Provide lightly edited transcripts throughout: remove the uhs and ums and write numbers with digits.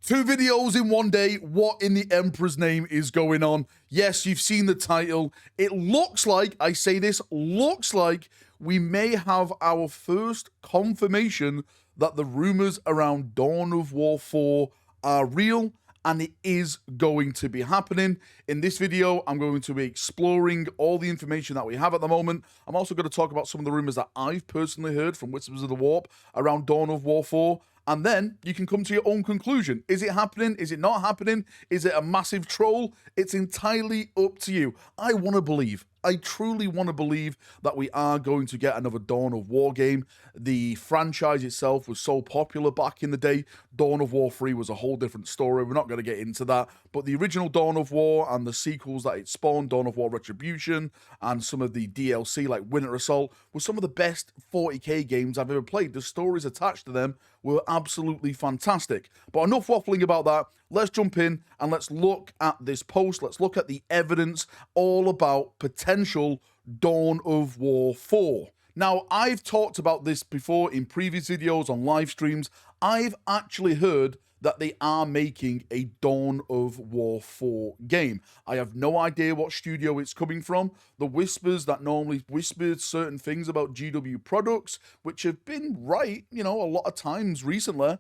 Two videos in one day. What in the Emperor's name is going on? Yes, you've seen the title. It looks like, I say this, looks like we may have our first confirmation that the rumors around Dawn of War 4 are real, and it is going to be happening. In this video, I'm going to be exploring all the information that we have at the moment. I'm also going to talk about some of the rumors that I've personally heard from Whispers of the Warp around Dawn of War 4. And then you can come to your own conclusion. Is it happening? Is it not happening? Is it a massive troll? It's entirely up to you. I want to believe. I truly want to believe that we are going to get another Dawn of War game. The franchise itself was so popular back in the day. Dawn of War 3 was a whole different story. We're not going to get into that. But the original Dawn of War and the sequels that it spawned, Dawn of War Retribution, and some of the DLC like Winter Assault, were some of the best 40k games I've ever played. The stories attached to them were absolutely fantastic. But enough waffling about that. Let's jump in and let's look at this post. Let's look at the evidence all about potential Dawn of War 4. Now, I've talked about this before in previous videos on live streams. I've actually heard that they are making a Dawn of War 4 game. I have no idea what studio it's coming from. The whispers that normally whispered certain things about GW products, which have been right, a lot of times recently,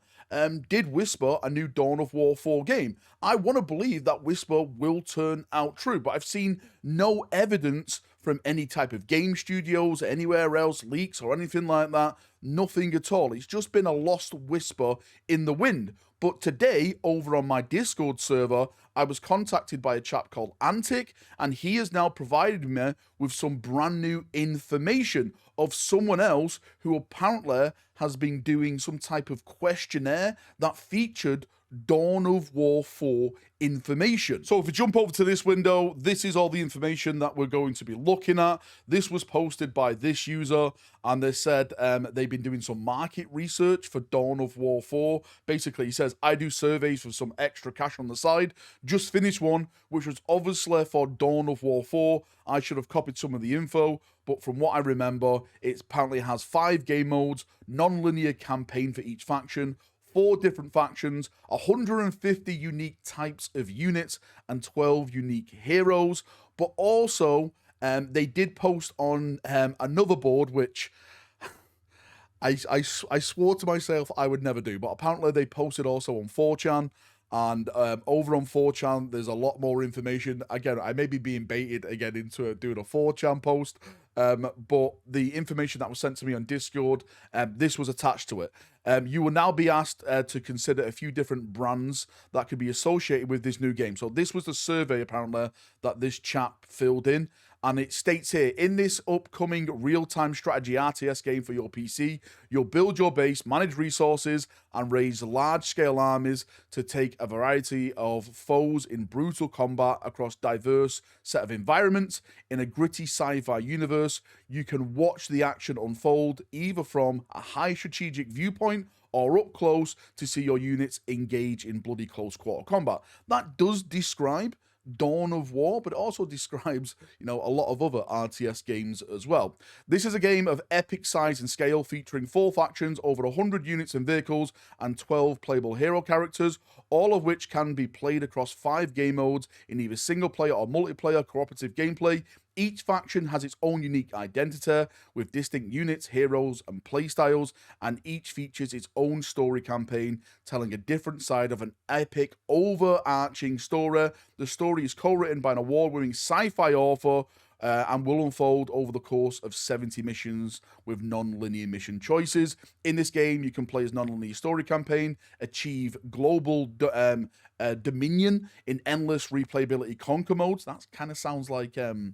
did whisper a new Dawn of War 4 game. I want to believe that whisper will turn out true, but I've seen no evidence from any type of game studios, anywhere else, leaks or anything like that. Nothing at all. It's just been a lost whisper in the wind. But today, over on my Discord server, I was contacted by a chap called Antic, and he has now provided me with some brand new information of someone else who apparently has been doing some type of questionnaire that featured Dawn of War 4 information. So if we jump over to this window, this is all the information that we're going to be looking at. This was posted by this user, and they said they've been doing some market research for Dawn of War 4. Basically, he says, I do surveys for some extra cash on the side. Just finished one, which was obviously for Dawn of War 4. I should have copied some of the info, but from what I remember, it apparently has 5 game modes, non-linear campaign for each faction, 4 different factions, 150 unique types of units, and 12 unique heroes. But also, they did post on another board, which I swore to myself I would never do. But apparently they posted also on 4chan. And over on 4chan, there's a lot more information. Again, I may be being baited again into doing a 4chan post. But the information that was sent to me on Discord, this was attached to it. You will now be asked to consider a few different brands that could be associated with this new game. So this was the survey, apparently, that this chap filled in. And it states here, in this upcoming real-time strategy RTS game for your PC, you'll build your base, manage resources, and raise large-scale armies to take a variety of foes in brutal combat across diverse set of environments. In a gritty sci-fi universe, you can watch the action unfold either from a high strategic viewpoint or up close to see your units engage in bloody close-quarter combat. That does describe Dawn of War, but it also describes, a lot of other RTS games as well. This is a game of epic size and scale featuring 4 factions, over 100 units and vehicles, and 12 playable hero characters, all of which can be played across 5 game modes in either single player or multiplayer cooperative gameplay. Each faction has its own unique identity with distinct units, heroes, and playstyles, and each features its own story campaign telling a different side of an epic, overarching story. The story is co-written by an award-winning sci-fi author and will unfold over the course of 70 missions with non-linear mission choices. In this game, you can play as non-linear story campaign, achieve global dominion in endless replayability conquer modes. That kind of sounds like a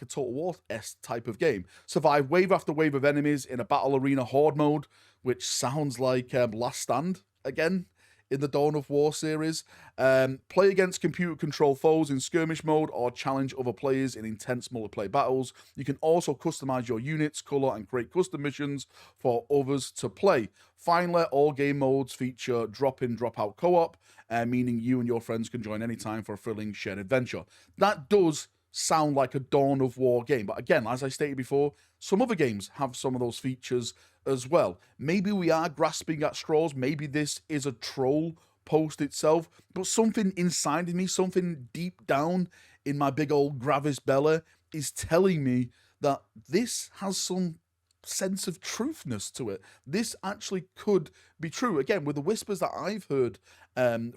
Total War-esque type of game. Survive wave after wave of enemies in a battle arena horde mode, which sounds like Last Stand again in the Dawn of War series. Play against computer-controlled foes in skirmish mode or challenge other players in intense multiplayer battles. You can also customize your units, color, and create custom missions for others to play. Finally, all game modes feature drop-in, drop-out co-op, meaning you and your friends can join anytime for a thrilling shared adventure. That does sound like a Dawn of War game. But again, as I stated before, some other games have some of those features as well. Maybe we are grasping at straws. Maybe this is a troll post itself, but something inside of me, something deep down in my big old Gravis Bella is telling me that this has some sense of truthness to it. This actually could be true. Again, with the whispers that I've heard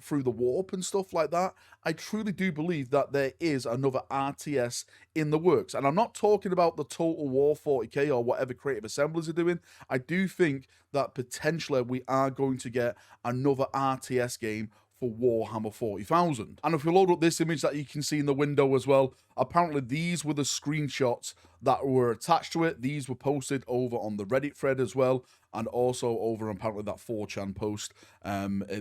through the warp and stuff like that, I truly do believe that there is another RTS in the works. And I'm not talking about the Total War 40k or whatever Creative Assemblies are doing. I do think that potentially we are going to get another RTS game for Warhammer 40,000. And if we load up this image that you can see in the window as well, apparently these were the screenshots that were attached to it. These were posted over on the Reddit thread as well, and also over on apparently that 4chan post.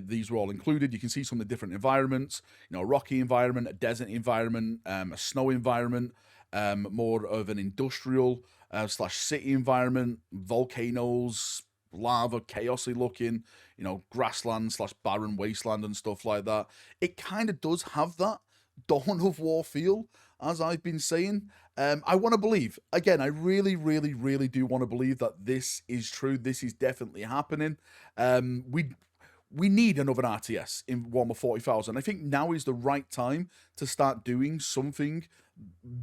These were all included. You can see some of the different environments, you know, a rocky environment, a desert environment, a snow environment, more of an industrial slash city environment, volcanoes, lava, chaosy looking, you know, grassland slash barren wasteland and stuff like that. It kind of does have that Dawn of War feel, as I've been saying. I want to believe, again, I really, really, really do want to believe that this is true. This is definitely happening. We need another RTS in Warhammer 40,000. I think now is the right time to start doing something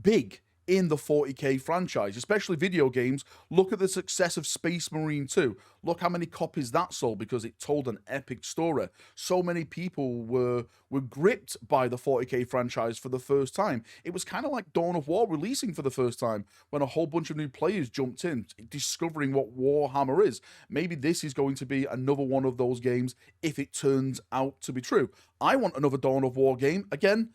big in the 40k franchise, especially video games. Look at the success of Space Marine 2. Look how many copies that sold because it told an epic story. So many people were gripped by the 40k franchise for the first time. It was kind of like Dawn of War releasing for the first time when a whole bunch of new players jumped in, discovering what Warhammer is. Maybe this is going to be another one of those games if it turns out to be true. I want another Dawn of War game. Again,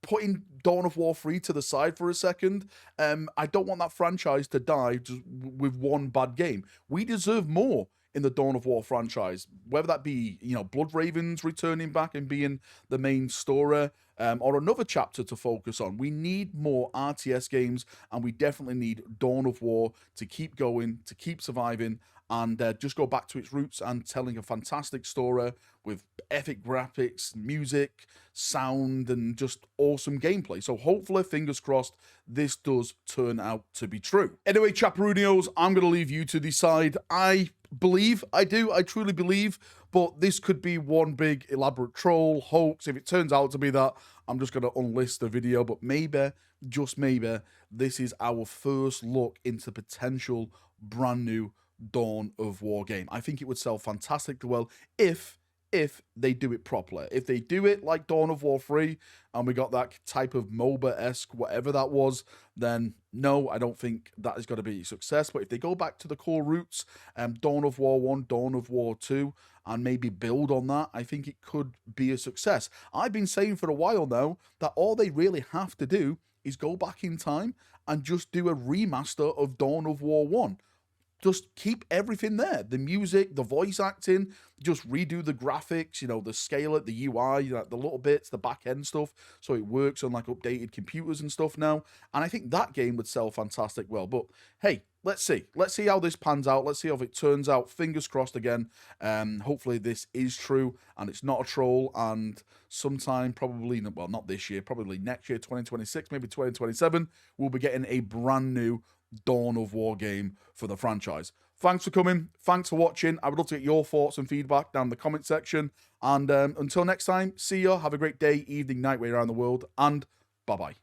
putting Dawn of War 3 to the side for a second, I don't want that franchise to die just with one bad game. We deserve more in the Dawn of War franchise, whether that be, you know, Blood Ravens returning back and being the main story, or another chapter to focus on. We need more RTS games, and we definitely need Dawn of War to keep going, to keep surviving, and just go back to its roots and telling a fantastic story with epic graphics, music, sound, and just awesome gameplay. So hopefully, fingers crossed, this does turn out to be true. Anyway, Chaperoonios, I'm going to leave you to decide. I truly believe, but this could be one big elaborate troll, hoax. If it turns out to be that, I'm just going to unlist the video, but maybe, just maybe, this is our first look into potential brand new Dawn of War game. I think it would sell fantastically well if they do it properly. If they do it like Dawn of War 3 and we got that type of MOBA-esque whatever that was, then no, I don't think that is going to be a success. But if they go back to the core roots, Dawn of War 1, Dawn of War 2, and maybe build on that, I think it could be a success. I've been saying for a while now that all they really have to do is go back in time and just do a remaster of Dawn of War 1. Just keep everything there. The music, the voice acting, just redo the graphics, you know, the scale it, the UI, you know, the little bits, the back end stuff, so it works on like updated computers and stuff now. And I think that game would sell fantastic well. But hey, let's see. Let's see how this pans out. Let's see how it turns out. Fingers crossed again. Hopefully this is true and it's not a troll. And sometime probably, well, not this year, probably next year, 2026, maybe 2027, we'll be getting a brand new Dawn of War game for the franchise. Thanks for coming. Thanks for watching. I would love to get your thoughts and feedback down in the comment section. And until next time, see ya. Have a great day, evening, night, where you're around the world. And bye-bye.